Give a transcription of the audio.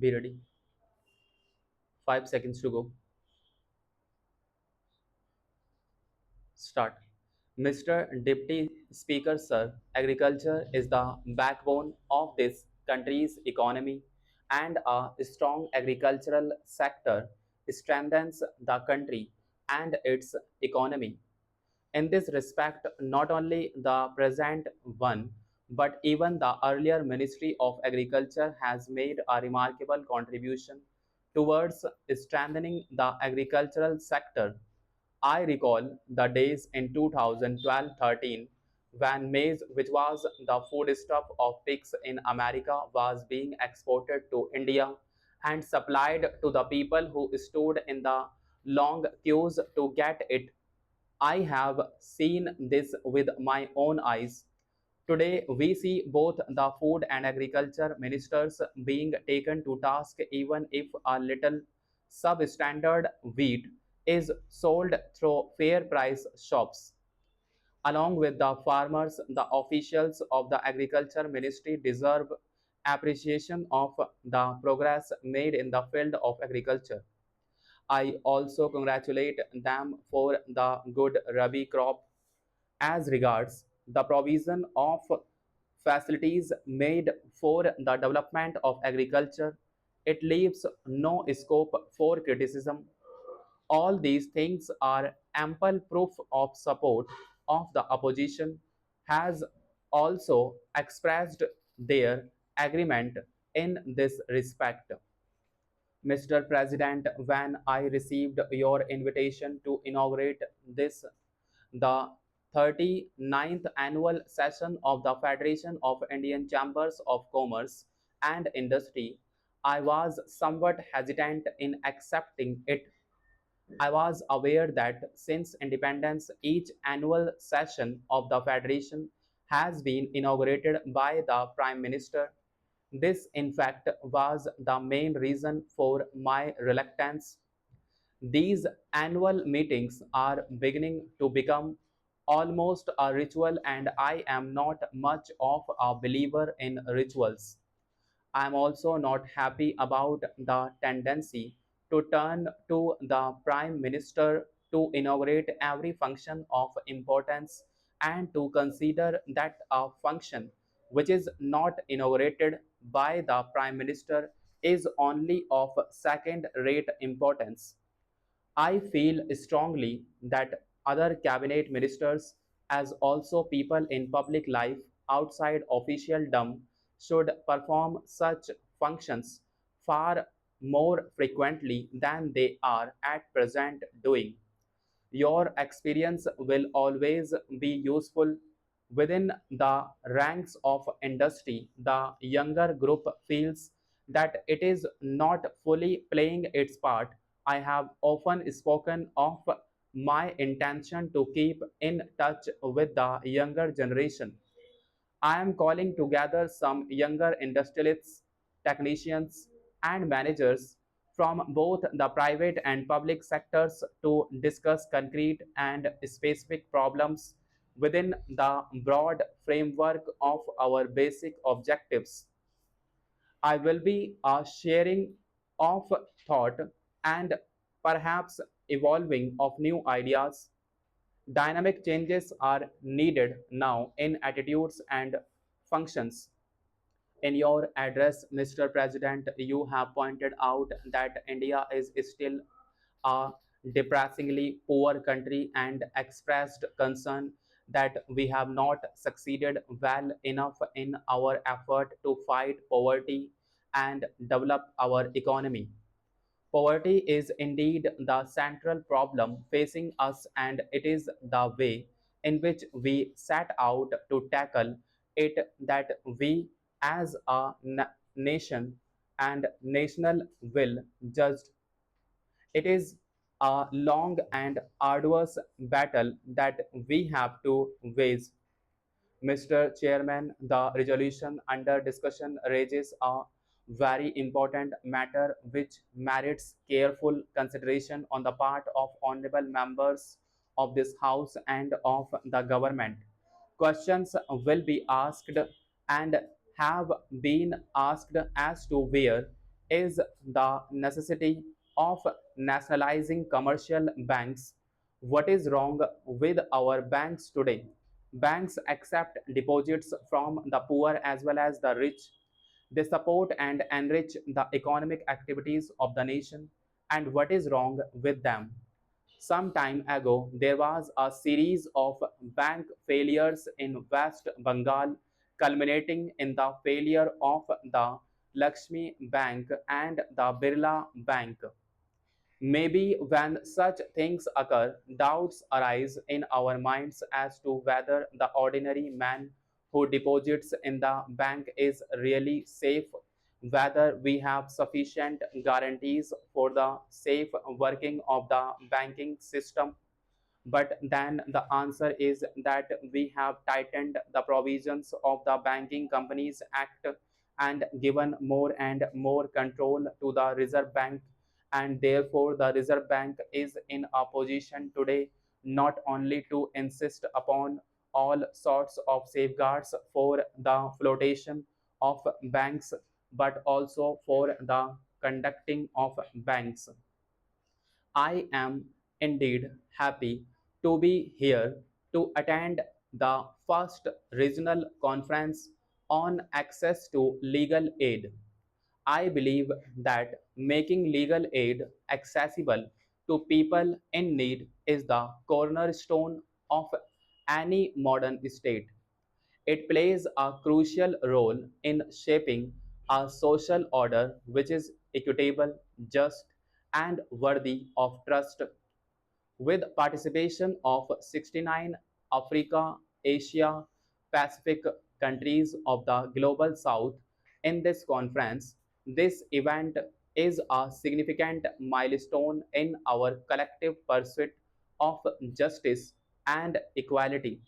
Be ready. 5 seconds to go. Start. Mr. Deputy Speaker, sir, agriculture is the backbone of this country's economy, and a strong agricultural sector strengthens the country and its economy. In this respect, not only the present one, but even the earlier Ministry of Agriculture has made a remarkable contribution towards strengthening the agricultural sector. I recall the days in 2012-13 when maize, which was the foodstuff of pigs in America, was being exported to India and supplied to the people who stood in the long queues to get it. I have seen this with my own eyes. Today, we see both the food and agriculture ministers being taken to task even if a little substandard wheat is sold through fair price shops. Along with the farmers, the officials of the agriculture ministry deserve appreciation of the progress made in the field of agriculture. I also congratulate them for the good Rabi crop. As regards the provision of facilities made for the development of agriculture, it leaves no scope for criticism. All these things are ample proof of support of the opposition has also expressed their agreement in this respect. Mr. President, when I received your invitation to inaugurate this, the 39th annual session of the Federation of Indian Chambers of Commerce and Industry, I was somewhat hesitant in accepting it. I was aware that since independence, each annual session of the Federation has been inaugurated by the Prime Minister. This, in fact, was the main reason for my reluctance. These annual meetings are beginning to become almost a ritual, and I am not much of a believer in rituals. I am also not happy about the tendency to turn to the Prime Minister to inaugurate every function of importance and to consider that a function which is not inaugurated by the Prime Minister is only of second rate importance. I feel strongly that other cabinet ministers, as also people in public life outside officialdom, should perform such functions far more frequently than they are at present doing. Your experience will always be useful. Within the ranks of industry, the younger group feels that it is not fully playing its part. I have often spoken of my intention to keep in touch with the younger generation. I am calling together some younger industrialists, technicians, and managers from both the private and public sectors to discuss concrete and specific problems within the broad framework of our basic objectives. I will be a sharing of thought and perhaps evolving of new ideas. Dynamic changes are needed now in attitudes and functions. In your address, Mr. President, you have pointed out that India is still a depressingly poor country and expressed concern that we have not succeeded well enough in our effort to fight poverty and develop our economy. Poverty is indeed the central problem facing us, and it is the way in which we set out to tackle it that we, as a nation and national, will judge. It is a long and arduous battle that we have to wage. Mr. Chairman, the resolution under discussion raises a very important matter which merits careful consideration on the part of honorable members of this House and of the government. Questions will be asked and have been asked as to where is the necessity of nationalizing commercial banks. What is wrong with our banks today? Banks accept deposits from the poor as well as the rich. They support and enrich the economic activities of the nation. And what is wrong with them? Some time ago, there was a series of bank failures in West Bengal, culminating in the failure of the Lakshmi Bank and the Birla Bank. Maybe when such things occur, doubts arise in our minds as to whether the ordinary man who deposits in the bank is really safe, whether we have sufficient guarantees for the safe working of the banking system. But then the answer is that we have tightened the provisions of the Banking Companies Act and given more and more control to the Reserve Bank, and therefore the Reserve Bank is in a position today not only to insist upon all sorts of safeguards for the flotation of banks but also for the conducting of banks. I am indeed happy to be here to attend the first regional conference on access to legal aid. I believe that making legal aid accessible to people in need is the cornerstone of any modern state. It plays a crucial role in shaping a social order which is equitable, just, and worthy of trust. With participation of 69 Africa, Asia, Pacific countries of the Global South in this conference, this event is a significant milestone in our collective pursuit of justice and equality.